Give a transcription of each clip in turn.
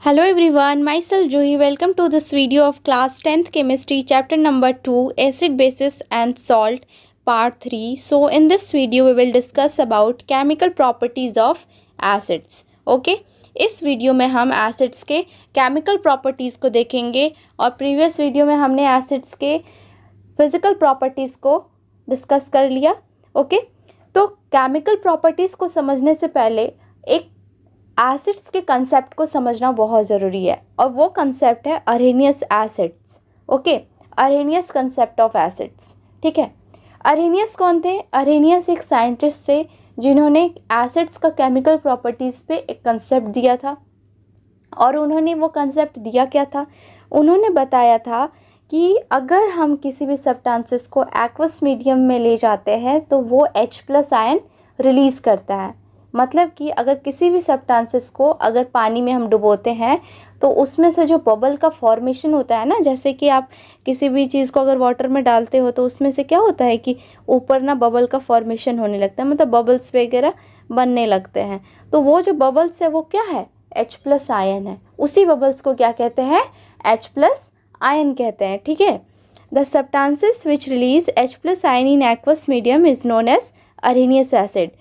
Hello everyone, myself Juhi. Welcome to this video of class 10th chemistry chapter number 2 acid bases and salt part 3. So in this video we will discuss about chemical properties of acids. Okay, इस video में हम acids के chemical properties को देखेंगे और previous video में हमने acids के फिजिकल प्रॉपर्टीज़ को डिस्कस कर लिया. ओके, तो केमिकल प्रॉपर्टीज़ को समझने से पहले एक एसिड्स के कंसेप्ट को समझना बहुत ज़रूरी है और वो कंसेप्ट है Arrhenius acids. Okay, Arrhenius concept of acids. ठीक है, अरेनियस कौन थे? अरेनियस एक साइंटिस्ट थे जिन्होंने एसिड्स का केमिकल प्रॉपर्टीज़ पे एक कंसेप्ट दिया था. और उन्होंने वो कंसेप्ट दिया क्या था? उन्होंने बताया था कि अगर हम किसी भी सब्सटेंसेस को एक्वस मीडियम में ले जाते हैं तो वो H+ आयन रिलीज़ करता है. मतलब कि अगर किसी भी सब्सटेंसेस को अगर पानी में हम डुबोते हैं तो उसमें से जो बबल का फॉर्मेशन होता है ना, जैसे कि आप किसी भी चीज़ को अगर वाटर में डालते हो तो उसमें से क्या होता है कि ऊपर ना बबल का फॉर्मेशन होने लगता है, मतलब बबल्स वगैरह बनने लगते हैं. तो वो जो बबल्स है वो क्या है? H+ आयन है. उसी बबल्स को क्या कहते हैं? H+ आयन कहते हैं. ठीक है, the substances which release H+ ion in aqueous medium is known as Arrhenius acid.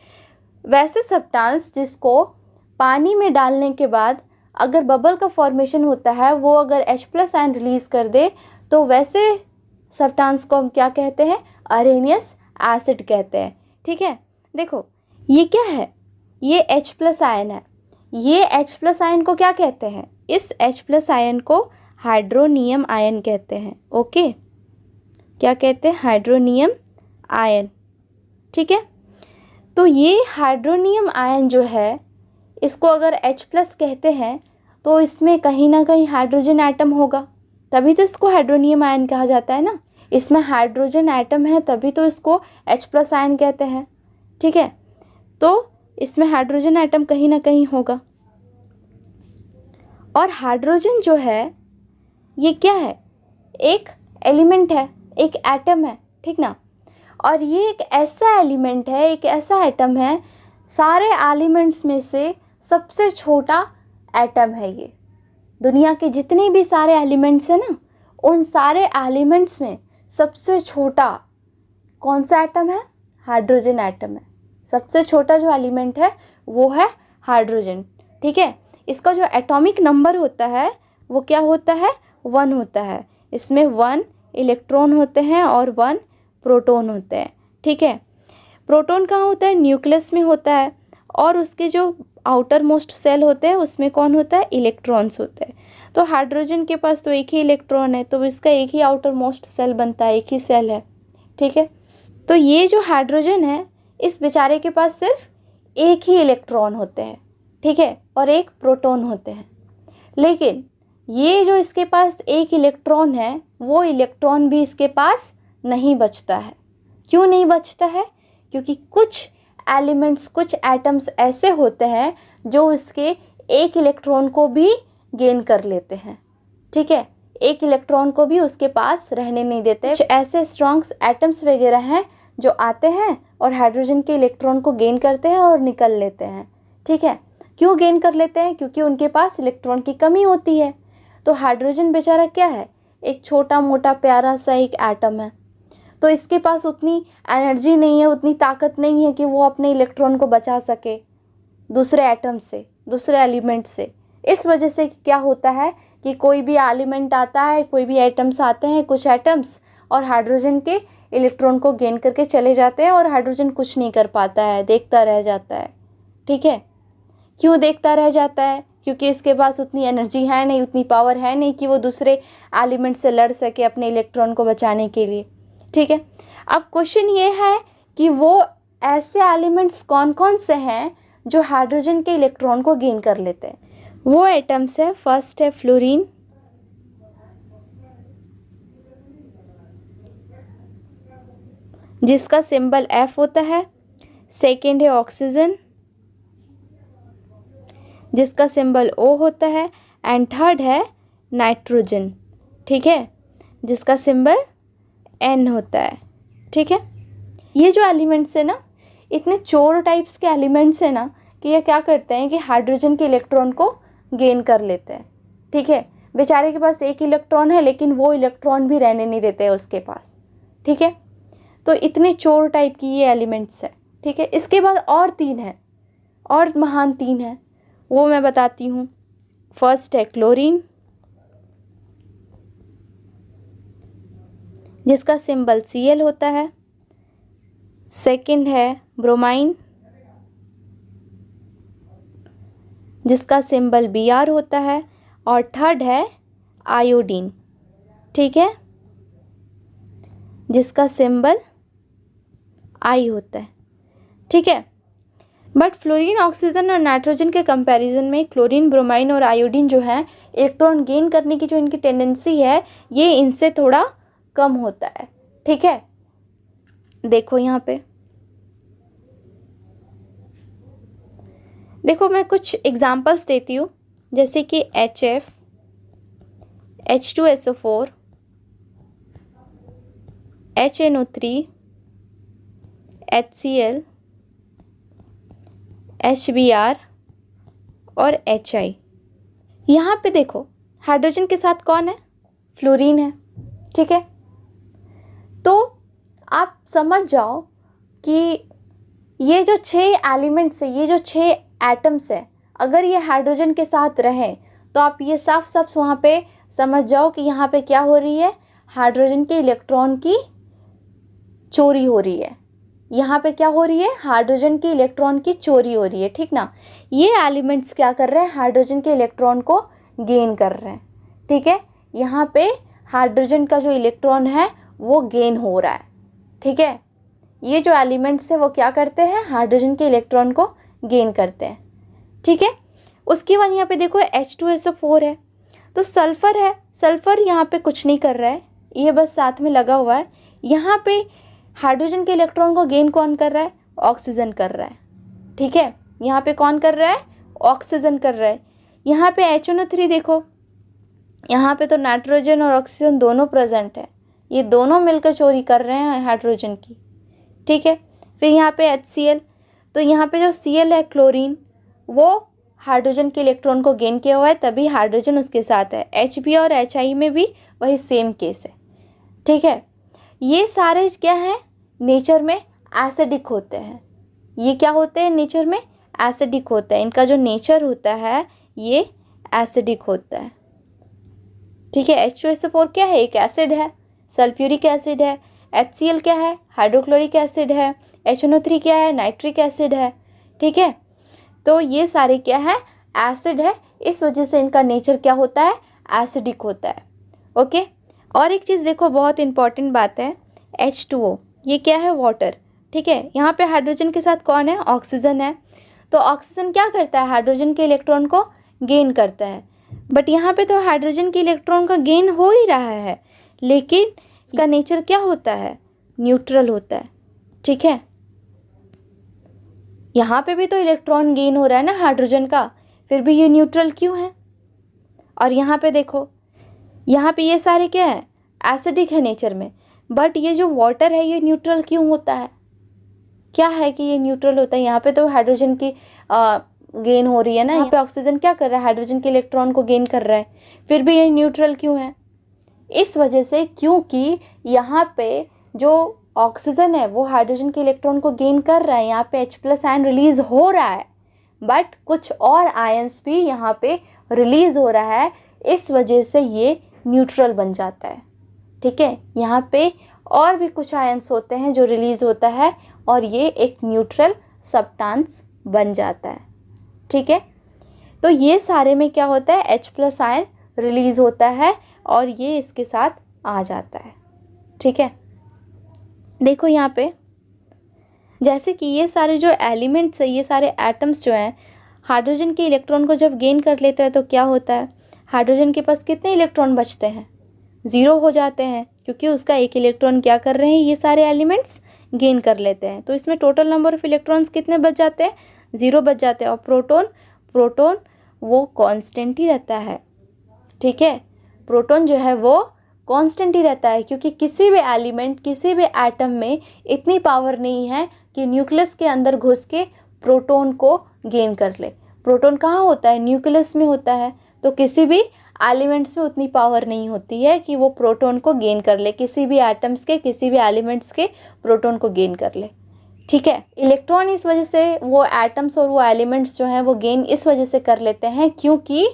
वैसे सब्सटेंस जिसको पानी में डालने के बाद अगर बबल का फॉर्मेशन होता है वो अगर H+ आयन रिलीज़ कर दे तो वैसे सब्सटेंस को हम क्या कहते हैं? अरेनियस एसिड कहते हैं. ठीक है, देखो ये क्या है? ये H+ आयन है. ये H+ आयन को क्या कहते हैं? इस H+ आयन को हाइड्रोनियम आयन कहते हैं. ओके, क्या कहते हैं? Hydronium ion. ठीक है, तो ये हाइड्रोनियम आयन जो है इसको अगर H+ कहते हैं तो इसमें कहीं ना कहीं हाइड्रोजन एटम होगा, तभी तो इसको हाइड्रोनियम आयन कहा जाता है ना. इसमें हाइड्रोजन एटम है तभी तो इसको H+ आयन कहते हैं. ठीक है, तो इसमें हाइड्रोजन एटम कहीं ना कहीं होगा. और हाइड्रोजन जो है ये क्या है? एक एलिमेंट है, एक एटम है. ठीक ना. और ये एक ऐसा एलिमेंट है, एक ऐसा एटम है, सारे एलिमेंट्स में से सबसे छोटा एटम है ये. दुनिया के जितने भी सारे एलिमेंट्स हैं ना, उन सारे एलिमेंट्स में सबसे छोटा कौन सा एटम है? हाइड्रोजन एटम है. सबसे छोटा जो एलिमेंट है वो है हाइड्रोजन. ठीक है, इसका जो एटॉमिक नंबर होता है वो क्या होता है? 1 होता है. इसमें 1 इलेक्ट्रॉन होते हैं और 1 प्रोटॉन होते हैं. ठीक है, प्रोटॉन कहाँ होता है? न्यूक्लियस में होता है. और उसके जो आउटर मोस्ट सेल होते हैं उसमें कौन होता है? इलेक्ट्रॉन्स होते हैं. तो हाइड्रोजन के पास तो एक ही इलेक्ट्रॉन है तो इसका एक ही आउटर मोस्ट सेल बनता है, एक ही सेल है. ठीक है, तो ये जो हाइड्रोजन है इस बेचारे के पास सिर्फ एक ही इलेक्ट्रॉन होते हैं. ठीक है, और एक प्रोटॉन होते हैं. लेकिन ये जो इसके पास एक इलेक्ट्रॉन है वो इलेक्ट्रॉन भी इसके पास नहीं बचता है. क्यों नहीं बचता है? क्योंकि कुछ एलिमेंट्स, कुछ एटम्स ऐसे होते हैं जो इसके एक इलेक्ट्रॉन को भी गेन कर लेते हैं. ठीक है, एक इलेक्ट्रॉन को भी उसके पास रहने नहीं देते. कुछ ऐसे स्ट्रॉन्ग एटम्स वगैरह हैं जो आते हैं और हाइड्रोजन के इलेक्ट्रॉन को गेन करते हैं और निकल लेते हैं. ठीक है, क्यों गेन कर लेते हैं? क्योंकि उनके पास इलेक्ट्रॉन की कमी होती है. तो हाइड्रोजन बेचारा क्या है? एक छोटा मोटा प्यारा सा एक एटम है. तो इसके पास उतनी एनर्जी नहीं है, उतनी ताकत नहीं है कि वो अपने इलेक्ट्रॉन को बचा सके दूसरे एटम से, दूसरे एलिमेंट से. इस वजह से क्या होता है कि कोई भी एलिमेंट आता है, कोई भी एटम्स आते हैं, कुछ एटम्स, और हाइड्रोजन के इलेक्ट्रॉन को गेन करके चले जाते हैं और हाइड्रोजन कुछ नहीं कर पाता है, देखता रह जाता है. ठीक है, क्यों देखता रह जाता है? क्योंकि इसके पास उतनी एनर्जी है नहीं, उतनी पावर है नहीं कि वो दूसरे एलिमेंट से लड़ सके अपने इलेक्ट्रॉन को बचाने के लिए. ठीक है, अब क्वेश्चन ये है कि वो ऐसे एलिमेंट्स कौन कौन से हैं जो हाइड्रोजन के इलेक्ट्रॉन को गेन कर लेते हैं. वो एटम्स है, फर्स्ट है फ्लोरीन, जिसका सिंबल F होता है. सेकेंड है ऑक्सीजन, जिसका सिंबल O होता है. एंड थर्ड है नाइट्रोजन. ठीक है, जिसका सिंबल N होता है. ठीक है, ये जो एलिमेंट्स है ना, इतने चोर टाइप्स के एलिमेंट्स हैं ना कि ये क्या करते हैं कि हाइड्रोजन के इलेक्ट्रॉन को गेन कर लेते हैं. ठीक है, बेचारे के पास एक इलेक्ट्रॉन है लेकिन वो इलेक्ट्रॉन भी रहने नहीं देते उसके पास, ठीक है। तो इतने चोर टाइप की ये एलिमेंट्स है, ठीक है। इसके बाद और 3 है, और महान 3 है, वो मैं बताती हूँ। फर्स्ट है क्लोरीन, जिसका सिंबल Cl होता है। सेकंड है ब्रोमाइन, जिसका सिंबल Br होता है। और थर्ड है आयोडीन, ठीक है, जिसका सिंबल I होता है, ठीक है। बट फ्लोरीन, ऑक्सीजन और नाइट्रोजन के कंपैरिजन में क्लोरीन, ब्रोमाइन और आयोडीन जो है, इलेक्ट्रॉन गेन करने की जो इनकी टेंडेंसी है ये इनसे थोड़ा कम होता है, ठीक है। देखो यहाँ पे, देखो मैं कुछ एग्जांपल्स देती हूँ, जैसे कि HF, H2SO4, HNO3, HCl, HBr और HI। यहाँ पे देखो हाइड्रोजन के साथ कौन है, फ्लोरीन है, ठीक है। तो आप समझ जाओ कि ये जो 6 एलिमेंट्स है, ये जो 6 एटम्स है, अगर ये हाइड्रोजन के साथ रहें तो आप ये साफ साफ वहाँ पे समझ जाओ कि यहाँ पे क्या हो रही है, हाइड्रोजन के इलेक्ट्रॉन की चोरी हो रही है। यहाँ पे क्या हो रही है, हाइड्रोजन के इलेक्ट्रॉन की चोरी हो रही है, ठीक ना। ये एलिमेंट्स क्या कर रहे हैं, हाइड्रोजन के इलेक्ट्रॉन को गेन कर रहे हैं, ठीक है। यहाँ पे हाइड्रोजन का जो इलेक्ट्रॉन है वो गेन हो रहा है, ठीक है। ये जो एलिमेंट्स है वो क्या करते हैं, हाइड्रोजन के इलेक्ट्रॉन को गेन करते हैं, ठीक है। उसके बाद यहाँ पे देखो H2SO4 है, तो सल्फ़र है, सल्फ़र यहाँ पे कुछ नहीं कर रहा है, ये बस साथ में लगा हुआ है। यहाँ पे हाइड्रोजन के इलेक्ट्रॉन को गेन कौन कर रहा है, ऑक्सीजन कर रहा है, ठीक है। यहाँ पे कौन कर रहा है, ऑक्सीजन कर रहा है। यहाँ पे HNO3 देखो, यहाँ पे तो नाइट्रोजन और ऑक्सीजन दोनों प्रेजेंट है, ये दोनों मिलकर चोरी कर रहे हैं हाइड्रोजन की, ठीक है। फिर यहाँ पे HCl, तो यहाँ पे जो Cl है क्लोरीन, वो हाइड्रोजन के इलेक्ट्रॉन को गेन किया हुआ है, तभी हाइड्रोजन उसके साथ है। Hb और HI में भी वही सेम केस है, ठीक है। ये सारे क्या हैं, नेचर में एसिडिक होते हैं। ये क्या होते हैं, नेचर में एसिडिक होता है, इनका जो नेचर होता है ये एसिडिक होता है, ठीक है। H2SO4 क्या है, एक एसिड है, सल्फ्यूरिक एसिड है। HCl क्या है, हाइड्रोक्लोरिक एसिड है। HNO3 क्या है, नाइट्रिक एसिड है, ठीक है। तो ये सारे क्या है, एसिड है, इस वजह से इनका नेचर क्या होता है, एसिडिक होता है, ओके। और एक चीज़ देखो, बहुत इंपॉर्टेंट बात है, H2O, ये क्या है, वाटर, ठीक है। यहाँ पे हाइड्रोजन के साथ कौन है, ऑक्सीजन है। तो ऑक्सीजन क्या करता है, हाइड्रोजन के इलेक्ट्रॉन को गेन करता है। बट यहाँ पे तो हाइड्रोजन के इलेक्ट्रॉन का गेन हो ही रहा है, लेकिन इसका नेचर क्या होता है, न्यूट्रल होता है, ठीक है। यहाँ पे भी तो इलेक्ट्रॉन गेन हो रहा है ना हाइड्रोजन का, फिर भी ये न्यूट्रल क्यों है। और यहाँ पे देखो, यहाँ पे ये सारे क्या है, एसिडिक है नेचर में, बट ये जो वाटर है ये न्यूट्रल क्यों होता है, क्या है कि ये न्यूट्रल होता है। यहाँ पे तो हाइड्रोजन की गेन हो रही है ना, यहाँ पे ऑक्सीजन क्या कर रहा है, हाइड्रोजन के इलेक्ट्रॉन को गेन कर रहा है, फिर भी ये न्यूट्रल क्यों है। इस वजह से, क्योंकि यहाँ पे जो ऑक्सीजन है वो हाइड्रोजन के इलेक्ट्रॉन को गेन कर रहा है, यहाँ पे H+ आयन रिलीज हो रहा है, बट कुछ और आयंस भी यहाँ पे रिलीज हो रहा है, इस वजह से ये न्यूट्रल बन जाता है, ठीक है। यहाँ पे और भी कुछ आयंस होते हैं जो रिलीज होता है और ये एक न्यूट्रल सब्सटेंस बन जाता है, ठीक है। तो ये सारे में क्या होता है, H+ आयन रिलीज होता है और ये इसके साथ आ जाता है, ठीक है। देखो यहाँ पे, जैसे कि ये सारे जो एलिमेंट्स है, ये सारे एटम्स जो हैं, हाइड्रोजन के इलेक्ट्रॉन को जब गेन कर लेते हैं तो क्या होता है, हाइड्रोजन के पास कितने इलेक्ट्रॉन बचते हैं, 0 हो जाते हैं, क्योंकि उसका एक इलेक्ट्रॉन क्या कर रहे हैं, ये सारे एलिमेंट्स गेन कर लेते हैं। तो इसमें टोटल नंबर ऑफ इलेक्ट्रॉन्स कितने बच जाते हैं, 0 बच जाते हैं। और प्रोटोन वो कांस्टेंट ही रहता है, ठीक है। प्रोटॉन जो है वो कांस्टेंट ही रहता है, क्योंकि किसी भी एलिमेंट, किसी भी एटम में इतनी पावर नहीं है कि न्यूक्लियस के अंदर घुस के प्रोटॉन को गेन कर ले। प्रोटॉन कहाँ होता है, न्यूक्लियस में होता है। तो किसी भी एलिमेंट्स में उतनी पावर नहीं होती है कि वो प्रोटॉन को गेन कर ले, किसी भी एटम्स के, किसी भी एलिमेंट्स के प्रोटॉन को गेन कर ले। ठीक है, इलेक्ट्रॉन इस वजह से, वो एटम्स और वो एलिमेंट्स जो हैं वो गेन इस वजह से कर लेते हैं क्योंकि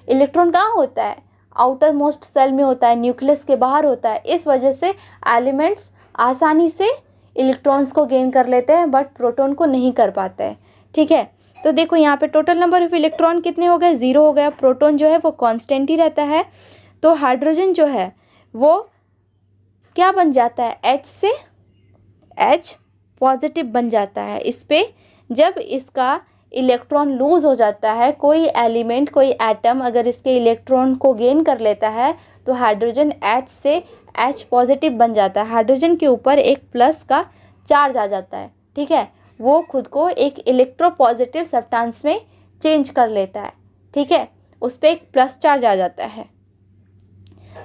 इलेक्ट्रॉन कहाँ होता है, आउटर मोस्ट सेल में होता है, न्यूक्लियस के बाहर होता है। इस वजह से एलिमेंट्स आसानी से इलेक्ट्रॉन्स को गेन कर लेते हैं बट प्रोटॉन को नहीं कर पाते हैं। ठीक है, तो देखो यहाँ पे टोटल नंबर ऑफ इलेक्ट्रॉन कितने हो गए, 0 हो गया। प्रोटॉन जो है वो कांस्टेंट ही रहता है। तो हाइड्रोजन जो है वो क्या बन जाता है, H से H पॉजिटिव बन जाता है। इस पे जब इसका इलेक्ट्रॉन लूज़ हो जाता है, कोई एलिमेंट, कोई एटम अगर इसके इलेक्ट्रॉन को गेन कर लेता है तो हाइड्रोजन H से H पॉजिटिव बन जाता है। हाइड्रोजन के ऊपर एक प्लस का चार्ज आ जाता है। ठीक है, वो खुद को एक इलेक्ट्रोपॉजिटिव सब्सटेंस में चेंज कर लेता है। ठीक है, उस पर एक प्लस चार्ज आ जाता है।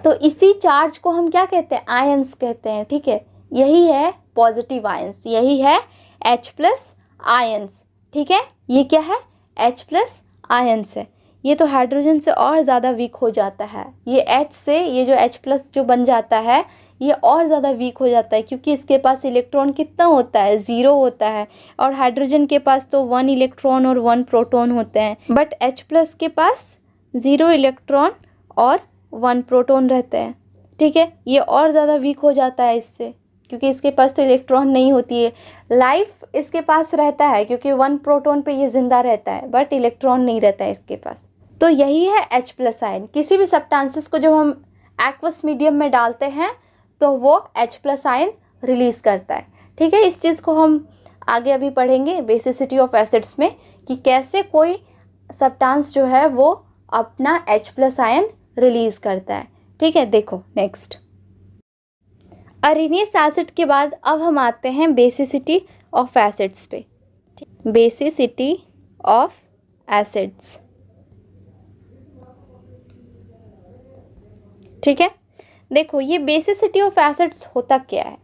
तो इसी चार्ज को हम क्या कहते हैं, आयंस कहते हैं। ठीक है, यही है पॉजिटिव आयंस, यही है H प्लस आयंस। ठीक है, ये क्या है, H प्लस आयंस है। ये तो हाइड्रोजन से और ज़्यादा वीक हो जाता है। ये H से ये जो H प्लस जो बन जाता है ये और ज़्यादा वीक हो जाता है क्योंकि इसके पास इलेक्ट्रॉन कितना होता है, 0 होता है। और हाइड्रोजन के पास तो 1 इलेक्ट्रॉन और 1 प्रोटॉन होते हैं, बट H प्लस के पास 0 इलेक्ट्रॉन और 1 प्रोटॉन रहते हैं। ठीक है, ये और ज़्यादा वीक हो जाता है इससे क्योंकि इसके पास तो इलेक्ट्रॉन नहीं होती है। लाइफ इसके पास रहता है क्योंकि 1 प्रोटॉन पे ये ज़िंदा रहता है बट इलेक्ट्रॉन नहीं रहता है इसके पास। तो यही है H प्लस आयन। किसी भी सब्सटेंसेस को जब हम एक्वस मीडियम में डालते हैं तो वो H प्लस आयन रिलीज़ करता है। ठीक है, इस चीज़ को हम आगे अभी पढ़ेंगे बेसिसिटी ऑफ एसिड्स में कि कैसे कोई सब्सटेंस जो है वो अपना H प्लस आयन रिलीज़ करता है। ठीक है, देखो नेक्स्ट अरेनियस एसिड के बाद अब हम आते हैं बेसिसिटी ऑफ एसिड्स पे। Basicity of acids. ठीक है, देखो ये बेसिसिटी ऑफ एसिड्स होता क्या है।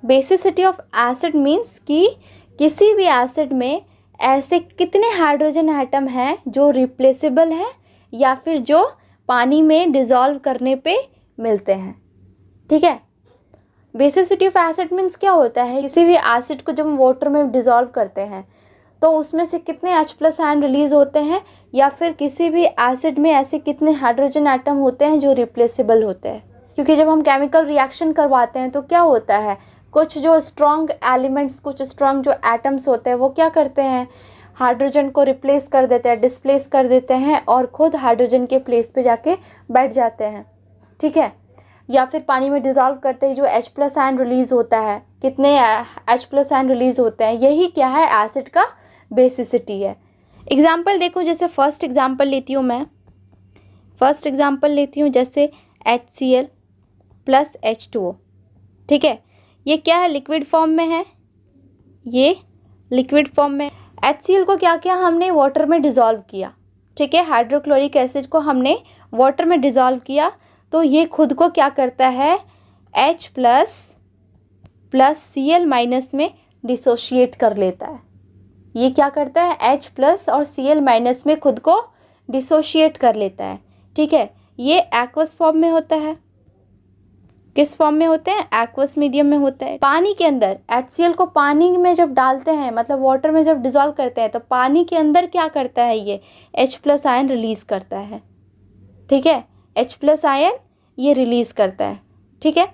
बेसिसिटी ऑफ एसिड मीन्स कि किसी भी एसिड में ऐसे कितने हाइड्रोजन एटम हैं जो रिप्लेसेबल हैं या फिर जो पानी में डिज़ोल्व करने पे मिलते हैं। ठीक है, बेसिसिटी ऑफ एसिड मीन्स क्या होता है, किसी भी एसिड को जब हम वाटर में डिज़ोल्व करते हैं तो उसमें से कितने H प्लस आयन रिलीज़ होते हैं या फिर किसी भी एसिड में ऐसे कितने हाइड्रोजन एटम होते हैं जो रिप्लेसेबल होते हैं। क्योंकि जब हम केमिकल रिएक्शन करवाते हैं तो क्या होता है, कुछ जो स्ट्रॉन्ग एलिमेंट्स, कुछ स्ट्रॉन्ग जो एटम्स होते हैं वो क्या करते हैं, हाइड्रोजन को रिप्लेस कर देते हैं, डिस्प्लेस कर देते हैं और खुद हाइड्रोजन के प्लेस पे जाके बैठ जाते हैं। ठीक है, या फिर पानी में डिज़ोल्व करते ही जो H प्लस आयन रिलीज़ होता है, कितने H प्लस आयन रिलीज़ होते हैं, यही क्या है, एसिड का बेसिसिटी है। एग्जाम्पल देखो, जैसे फर्स्ट एग्जाम्पल लेती हूँ मैं, फर्स्ट एग्जाम्पल लेती हूँ जैसे HCl प्लस H2O। ठीक है, ये क्या है, लिक्विड फॉर्म में है, ये लिक्विड फॉर्म में। HCl को क्या किया हमने, वाटर में डिज़ोल्व किया। ठीक है, हाइड्रोक्लोरिक एसिड को हमने वाटर में डिज़ोल्व किया तो ये खुद को क्या करता है, H plus plus Cl minus में डिसोशिएट कर लेता है। ये क्या करता है, H प्लस और Cl माइनस में खुद को डिसोशिएट कर लेता है। ठीक है, ये एक्वस फॉर्म में होता है। किस फॉर्म में होते हैं, एक्वस मीडियम में होता है। पानी के अंदर HCl को पानी में जब डालते हैं, मतलब वाटर में जब डिज़ोल्व करते हैं तो पानी के अंदर क्या करता है, ये H प्लस आयन रिलीज़ करता है। ठीक है, H प्लस आयन ये रिलीज़ करता है। ठीक है,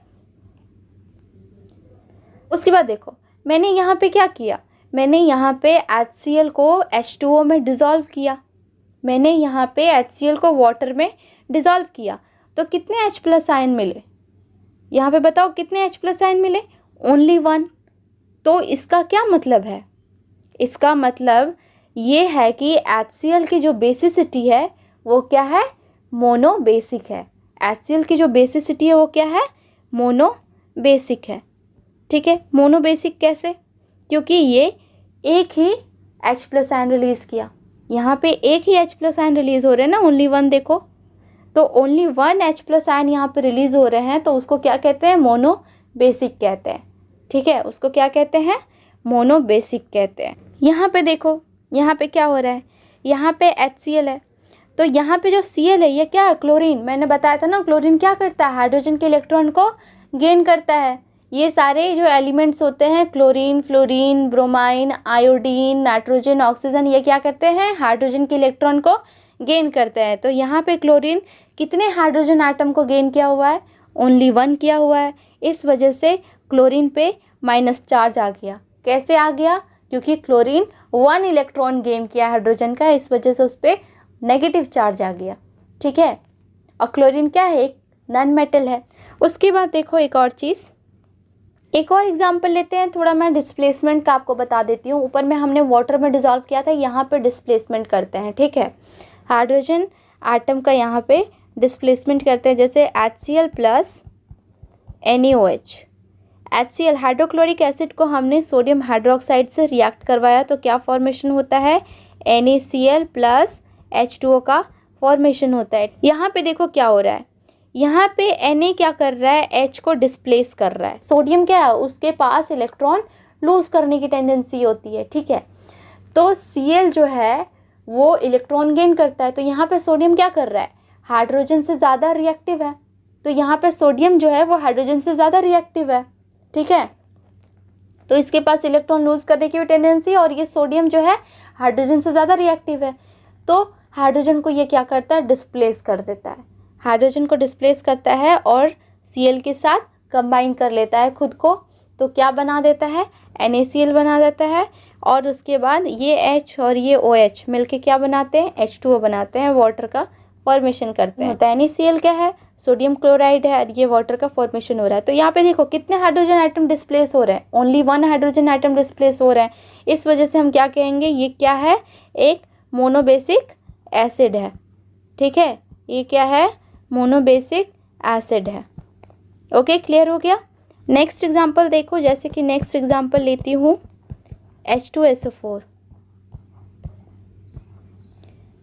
उसके बाद देखो मैंने यहाँ पे क्या किया, मैंने यहाँ पे HCl को H2O में डिज़ोल्व किया, मैंने यहाँ पे HCl को वाटर में डिज़ोल्व किया तो कितने H प्लस आयन मिले, यहाँ पे बताओ कितने H प्लस आयन मिले, ओनली 1। तो इसका क्या मतलब है, इसका मतलब ये है कि HCl की जो बेसिसिटी है वो क्या है, मोनो बेसिक है। HCl की जो बेसिसिटी है वो क्या है, मोनो बेसिक है। ठीक है, मोनो बेसिक कैसे, क्योंकि ये एक ही H प्लस आयन रिलीज़ किया, यहाँ पे एक ही H प्लस आयन रिलीज़ हो रहे हैं ना, ओनली 1। देखो तो ओनली 1 H प्लस आयन यहाँ पे रिलीज़ हो रहे हैं तो उसको क्या कहते हैं, मोनो बेसिक कहते हैं। ठीक है, उसको क्या कहते हैं, मोनो बेसिक कहते हैं। यहाँ पे देखो, यहाँ पे क्या हो रहा है, यहाँ पे HCl है तो यहाँ पे जो Cl है ये क्या है, क्लोरीन। मैंने बताया था ना क्लोरीन क्या करता है, हाइड्रोजन के इलेक्ट्रॉन को गेन करता है। ये सारे जो एलिमेंट्स होते हैं chlorine, fluorine, bromine, iodine, nitrogen, oxygen, ये क्या करते हैं, हाइड्रोजन के इलेक्ट्रॉन को गेन करते हैं। तो यहाँ पे क्लोरीन कितने हाइड्रोजन आटम को गेन किया हुआ है, ओनली 1 किया हुआ है। इस वजह से क्लोरीन पे माइनस चार्ज आ गया। कैसे आ गया, क्योंकि क्लोरीन 1 इलेक्ट्रॉन गेन किया हाइड्रोजन का, इस वजह से उस पर नेगेटिव चार्ज आ गया। ठीक है, और क्लोरीन क्या है, एक नॉन मेटल है। उसके बाद देखो एक और चीज़, एक और एग्जांपल लेते हैं। थोड़ा मैं डिस्प्लेसमेंट का आपको बता देती हूँ। ऊपर में हमने वाटर में डिसॉल्व किया था, यहाँ पे डिस्प्लेसमेंट करते हैं। ठीक है, हाइड्रोजन आटम का यहाँ पे डिस्प्लेसमेंट करते हैं। जैसे HCl plus NaOH। HCl hydrochloric acid को हमने सोडियम हाइड्रोक्साइड से रिएक्ट करवाया, तो क्या फॉर्मेशन होता है, NaCl प्लस H2O का फॉर्मेशन होता है। यहाँ पे देखो क्या हो रहा है, यहाँ पे Na क्या कर रहा है, H को डिस्प्लेस कर रहा है। सोडियम क्या है, उसके पास इलेक्ट्रॉन लूज करने की टेंडेंसी होती है। ठीक है, तो Cl जो है वो इलेक्ट्रॉन गेन करता है। तो यहाँ पे सोडियम क्या कर रहा है, हाइड्रोजन से ज़्यादा रिएक्टिव है। तो यहाँ पे सोडियम जो है वो हाइड्रोजन से ज़्यादा रिएक्टिव है। ठीक है, तो इसके पास इलेक्ट्रॉन लूज करने की टेंडेंसी, और ये सोडियम जो है हाइड्रोजन से ज़्यादा रिएक्टिव है। तो हाइड्रोजन को ये क्या करता है, डिस्प्लेस कर देता है। हाइड्रोजन को डिस्प्लेस करता है और Cl के साथ कंबाइन कर लेता है खुद को। तो क्या बना देता है, NaCl बना देता है। और उसके बाद ये H और ये OH मिलके क्या बनाते हैं, H2O बनाते हैं, वाटर का फॉर्मेशन करते हैं। तो NaCl क्या है, सोडियम क्लोराइड है, और ये वाटर का फॉर्मेशन हो रहा है। तो यहाँ पे देखो कितने हाइड्रोजन आइटम डिस्प्लेस हो रहे हैं, ओनली 1 हाइड्रोजन आइटम डिस्प्लेस हो रहा है। इस वजह से हम क्या कहेंगे, ये क्या है, एक मोनोबेसिक एसिड है। ठीक है, ये क्या है, मोनोबेसिक एसिड है। ओके, क्लियर हो गया। नेक्स्ट एग्जांपल देखो, जैसे कि नेक्स्ट एग्जांपल लेती हूँ H2SO4।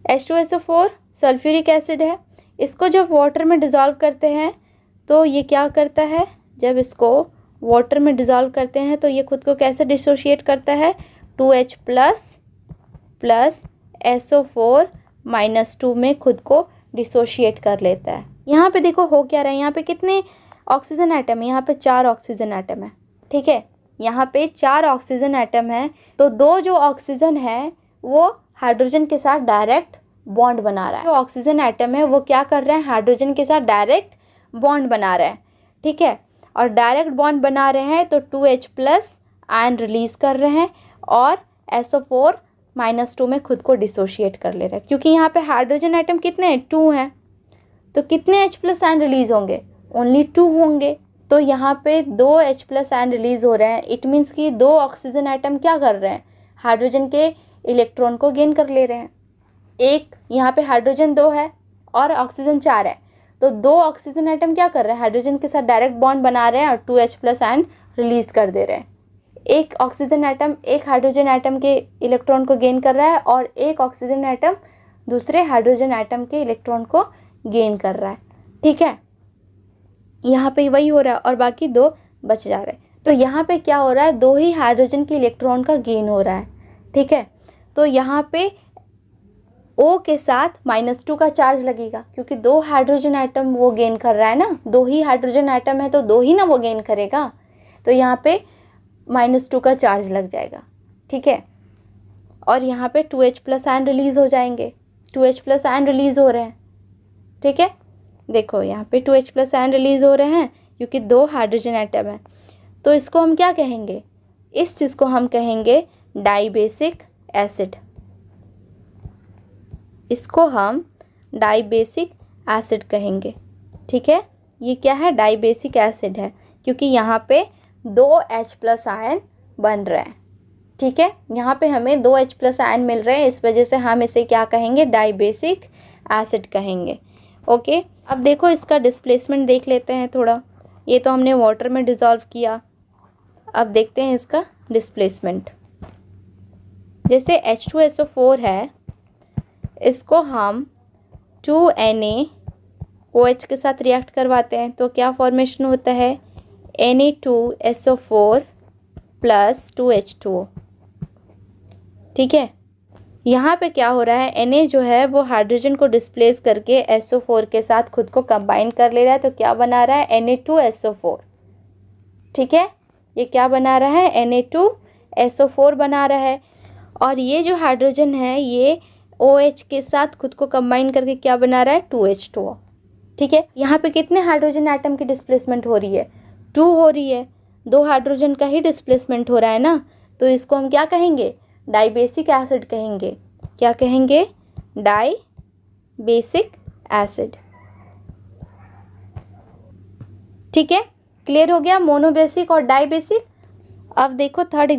H2SO4 सल्फ्यूरिक एसिड है। इसको जब वाटर में डिज़ोल्व करते हैं तो ये क्या करता है, जब इसको वाटर में डिज़ोल्व करते हैं तो ये खुद को कैसे डिसोशिएट करता है, 2H प्लस SO4-2 में खुद को डिसोशिएट कर लेता है। यहाँ पे देखो हो क्या रहा है, यहाँ पे कितने ऑक्सीजन आइटम है, यहाँ पे 4 ऑक्सीजन आइटम है। ठीक है, यहाँ पे 4 ऑक्सीजन आइटम है। तो 2 जो ऑक्सीजन है वो हाइड्रोजन के साथ डायरेक्ट बॉन्ड बना रहा है। जो ऑक्सीजन आइटम है वो क्या कर रहे हैं, हाइड्रोजन के साथ डायरेक्ट बॉन्ड बना रहे हैं। ठीक है, और डायरेक्ट बॉन्ड बना रहे हैं तो 2H प्लस आयन रिलीज कर रहे हैं और SO4-2 में खुद को डिसोशिएट कर ले रहे हैं। क्योंकि यहाँ पे हाइड्रोजन आइटम कितने हैं, 2 हैं, तो कितने H प्लस आयन रिलीज होंगे, ओनली 2 होंगे। तो यहाँ पे 2 H प्लस आयन रिलीज हो रहे हैं। इट मीन्स कि 2 ऑक्सीजन आइटम क्या कर रहे हैं, हाइड्रोजन के इलेक्ट्रॉन को गेन कर ले रहे हैं। एक यहाँ पे हाइड्रोजन 2 है और ऑक्सीजन 4 है, तो 2 ऑक्सीजन आइटम क्या कर रहे हैं, हाइड्रोजन के साथ डायरेक्ट बॉन्ड बना रहे हैं और 2H प्लस आयन रिलीज कर दे रहे हैं। एक ऑक्सीजन आइटम एक हाइड्रोजन आइटम के इलेक्ट्रॉन को गेन कर रहा है और एक ऑक्सीजन आइटम दूसरे हाइड्रोजन आइटम के इलेक्ट्रॉन को गेन कर रहा है। ठीक है, यहाँ पे वही हो रहा है और बाकी 2 बच जा रहे हैं। तो यहाँ पे क्या हो रहा है, 2 ही हाइड्रोजन के इलेक्ट्रॉन का गेन हो रहा है। ठीक है, तो यहाँ पे O के साथ -2 का चार्ज लगेगा, क्योंकि 2 हाइड्रोजन आइटम वो गेन कर रहा है ना, 2 ही हाइड्रोजन आइटम है तो 2 ही ना वो गेन करेगा। तो यहाँ पे -2 का चार्ज लग जाएगा। ठीक है, और यहाँ पे 2H प्लस आयन रिलीज हो जाएंगे, 2H प्लस आयन रिलीज हो रहे हैं। ठीक है, देखो यहाँ पे 2H प्लस आयन रिलीज हो रहे हैं क्योंकि 2 हाइड्रोजन आइटम है। तो इसको हम क्या कहेंगे, इस चीज़ को हम कहेंगे डाइबेसिक एसिड। इसको हम डाइबेसिक एसिड कहेंगे। ठीक है, ये क्या है, डाइबेसिक एसिड है, क्योंकि यहाँ पे 2 H प्लस आयन बन रहे हैं। ठीक है, यहाँ पे हमें 2 H प्लस आयन मिल रहे हैं, इस वजह से हम इसे क्या कहेंगे, डाइबेसिक एसिड कहेंगे। ओके, अब देखो इसका डिस्प्लेसमेंट देख लेते हैं थोड़ा। ये तो हमने वाटर में डिज़ोल्व किया, अब देखते हैं इसका डिस्प्लेसमेंट। जैसे H2SO4 है, इसको हम 2NaOH के साथ रिएक्ट करवाते हैं तो क्या फॉर्मेशन होता है, Na2SO4 + 2H2O। ठीक है, यहाँ पे क्या हो रहा है, Na जो है वो हाइड्रोजन को डिस्प्लेस करके SO4 के साथ खुद को कंबाइन कर ले रहा है, तो क्या बना रहा है, Na2SO4। ठीक है, ये क्या बना रहा है, Na2SO4 बना रहा है। और ये जो हाइड्रोजन है ये OH के साथ खुद को कंबाइन करके क्या बना रहा है, 2H2O। ठीक है, यहाँ पे कितने हाइड्रोजन एटम की डिस्प्लेसमेंट हो रही है, 2 हो रही है, 2 हाइड्रोजन का ही डिस्प्लेसमेंट हो रहा है ना, तो इसको हम क्या कहेंगे, डाइबेसिक एसिड कहेंगे। क्या कहेंगे, डाइबेसिक एसिड। ठीक है, क्लियर हो गया मोनोबेसिक और डाइबेसिक। अब देखो थर्ड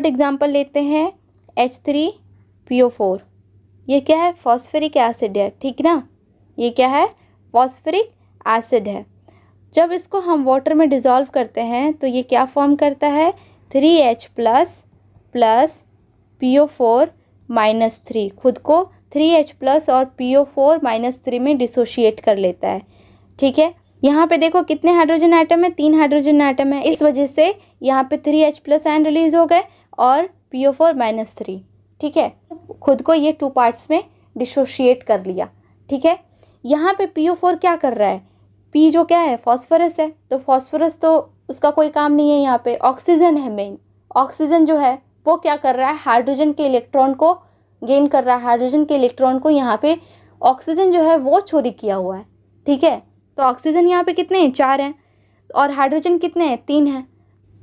एग्जांपल लेते हैं, H3PO4। ये क्या है, फॉस्फेरिक एसिड है, ठीक ना, ये क्या है, फॉस्फेरिक एसिड है। जब इसको हम वाटर में डिज़ोल्व करते हैं तो ये क्या फॉर्म करता है, 3H प्लस PO4 माइनस 3, खुद को 3H प्लस और PO4 माइनस 3 में डिसोशिएट कर लेता है। ठीक है, यहाँ पे देखो कितने हाइड्रोजन आइटम है, 3 हाइड्रोजन आइटम है, इस वजह से यहाँ पे 3H प्लस आयन रिलीज हो गए और PO4 माइनस 3। ठीक है, खुद को ये 2 पार्ट्स में डिसोशिएट कर लिया। ठीक है, यहाँ पे PO4 क्या कर रहा है, P जो क्या है, फॉस्फोरस है, तो फॉस्फोरस तो उसका कोई काम नहीं है, यहाँ पे ऑक्सीजन है मेन। ऑक्सीजन जो है वो क्या कर रहा है, हाइड्रोजन के इलेक्ट्रॉन को गेन कर रहा है, हाइड्रोजन के इलेक्ट्रॉन को यहाँ पे ऑक्सीजन जो है वो चोरी किया हुआ है। ठीक है, तो ऑक्सीजन यहाँ पे कितने हैं, 4 हैं, और हाइड्रोजन कितने हैं, 3 हैं।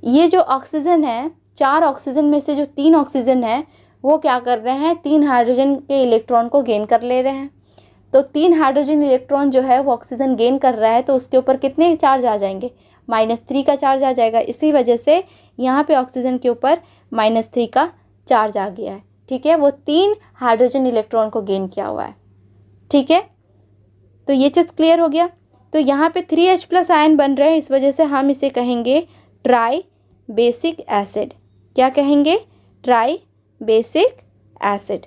ये जो ऑक्सीजन है, 4 ऑक्सीजन में से जो 3 ऑक्सीजन है वो क्या कर रहे हैं, 3 हाइड्रोजन के इलेक्ट्रॉन को गेन कर ले रहे हैं। तो 3 हाइड्रोजन इलेक्ट्रॉन जो है वो ऑक्सीजन गेन कर रहा है, तो उसके ऊपर कितने चार्ज आ जाएंगे, -3 का चार्ज आ जाएगा। इसी वजह से यहाँ पे ऑक्सीजन के ऊपर -3 का चार्ज आ गया है। ठीक है, वो 3 हाइड्रोजन इलेक्ट्रॉन को गेन किया हुआ है। ठीक है, तो ये चीज़ क्लियर हो गया। तो यहाँ पे 3H प्लस आयन बन रहे हैं, इस वजह से हम इसे कहेंगे ट्राई बेसिक एसिड। क्या कहेंगे, ट्राई बेसिक एसिड।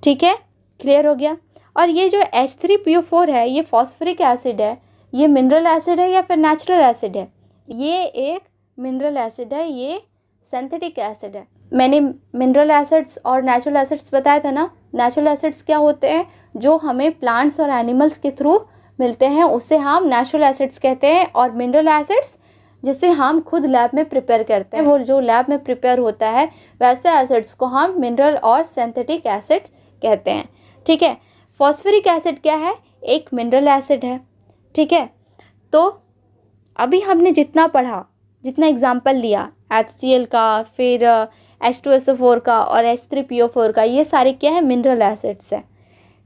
ठीक है, क्लियर हो गया। और ये जो H3PO4 है ये फॉस्फोरिक एसिड है, ये मिनरल एसिड है या फिर नेचुरल एसिड है, ये एक मिनरल एसिड है, ये सिंथेटिक एसिड है। मैंने मिनरल एसिड्स और नेचुरल एसिड्स बताया था ना। नेचुरल एसिड्स क्या होते हैं, जो हमें प्लांट्स और एनिमल्स के थ्रू मिलते हैं, उसे हम नेचुरल एसिड्स कहते हैं। और मिनरल एसिड्स जिसे हम खुद लैब में प्रिपेयर करते हैं, वो जो लैब में प्रिपेयर होता है, वैसे एसिड्स को हम मिनरल और सिंथेटिक एसिड कहते हैं। ठीक है, फॉस्फोरिक एसिड क्या है, एक मिनरल एसिड है। ठीक है, तो अभी हमने जितना पढ़ा, जितना एग्जाम्पल लिया HCl का, फिर H2SO4 का और H3PO4 का, ये सारे क्या है, मिनरल एसिड्स है।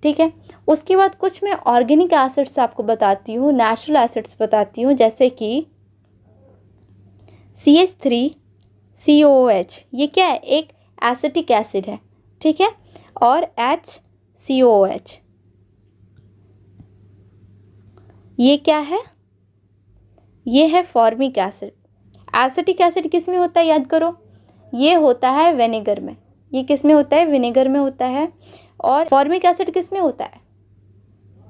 ठीक है, उसके बाद कुछ मैं ऑर्गेनिक एसिड्स आपको बताती हूँ, नेचुरल एसिड्स बताती हूँ, जैसे कि CH3COOH, ये क्या है, एक एसिटिक एसिड है। ठीक है, और HCOOH, ये क्या है, ये है फॉर्मिक एसिड। एसिटिक एसिड किस में होता है, याद करो, ये होता है विनेगर में। ये किस में होता है, विनेगर में होता है। और फॉर्मिक एसिड किस में होता है,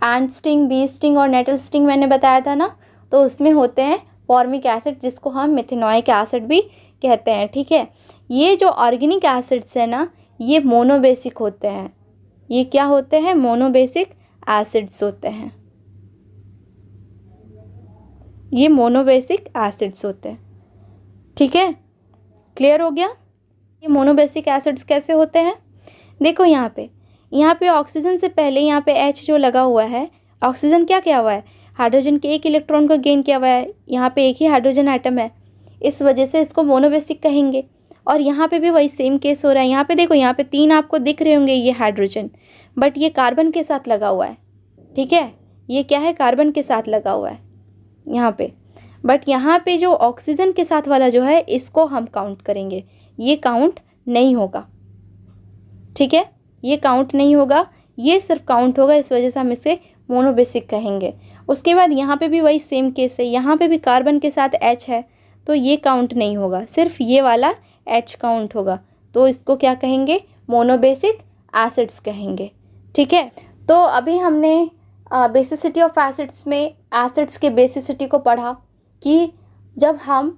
एंट स्टिंग, बी स्टिंग और नेटल स्टिंग मैंने बताया था ना, तो उसमें होते हैं फॉर्मिक एसिड, जिसको हम मेथेनोइक एसिड भी कहते हैं। ठीक है, ये जो ऑर्गेनिक एसिड्स है ना, ये मोनोबेसिक होते हैं। ये क्या होते हैं, मोनोबेसिक एसिड्स होते हैं। ये मोनोबेसिक एसिड्स होते हैं। ठीक है, क्लियर हो गया। ये मोनोबेसिक एसिड्स कैसे होते हैं, देखो यहाँ पे ऑक्सीजन से पहले यहाँ पे H जो लगा हुआ है, ऑक्सीजन क्या किया हुआ है, हाइड्रोजन के एक इलेक्ट्रॉन को गेन किया हुआ है। यहाँ पे एक ही हाइड्रोजन आइटम है, इस वजह से इसको मोनोबेसिक कहेंगे। और यहाँ पे भी वही सेम केस हो रहा है। यहाँ पे देखो, यहाँ पे 3 आपको दिख रहे होंगे ये हाइड्रोजन, बट ये कार्बन के साथ लगा हुआ है। ठीक है, ये क्या है, कार्बन के साथ लगा हुआ है यहाँ पे। बट यहाँ पे जो ऑक्सीजन के साथ वाला जो है, इसको हम काउंट करेंगे, ये काउंट नहीं होगा। ठीक है, ये काउंट नहीं होगा, ये सिर्फ काउंट होगा, इस वजह से हम इसे मोनोबेसिक कहेंगे। उसके बाद यहाँ पे भी वही सेम केस है, यहाँ पे भी कार्बन के साथ H है, तो ये काउंट नहीं होगा, सिर्फ ये वाला H काउंट होगा, तो इसको क्या कहेंगे, मोनोबेसिक एसिड्स कहेंगे। ठीक है, तो अभी हमने बेसिसिटी ऑफ एसिड्स में एसिड्स के बेसिसिटी को पढ़ा कि जब हम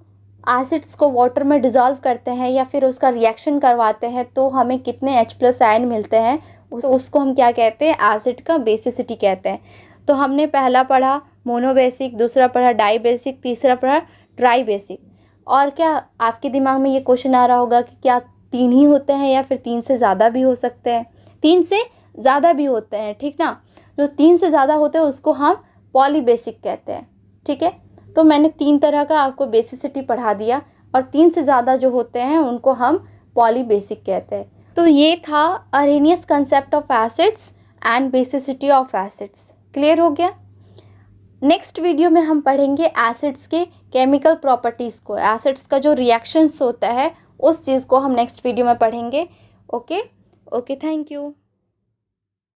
एसिड्स को वाटर में डिज़ोल्व करते हैं या फिर उसका रिएक्शन करवाते हैं तो हमें कितने H+ आयन मिलते हैं, उसको हम क्या कहते हैं, एसिड का बेसिसिटी कहते हैं। तो हमने पहला पढ़ा मोनो बेसिक, दूसरा पढ़ा डाई बेसिक, तीसरा पढ़ा ट्राई बेसिक। और क्या आपके दिमाग में ये क्वेश्चन आ रहा होगा कि क्या 3 ही होते हैं या फिर 3 से ज़्यादा भी हो सकते हैं? 3 से ज़्यादा भी होते हैं, ठीक ना। जो 3 से ज़्यादा होते हैं उसको हम पॉलीबेसिक कहते हैं, ठीक है। तो मैंने 3 तरह का आपको बेसिसिटी पढ़ा दिया और 3 से ज़्यादा जो होते हैं उनको हम पॉलीबेसिक कहते हैं। तो ये था Arrhenius concept of acids and basicity of acids. Clear हो गया। नेक्स्ट वीडियो में हम पढ़ेंगे एसिड्स के केमिकल प्रॉपर्टीज़ को, एसिड्स का जो रिएक्शंस होता है उस चीज़ को हम नेक्स्ट वीडियो में पढ़ेंगे। Okay, thank you.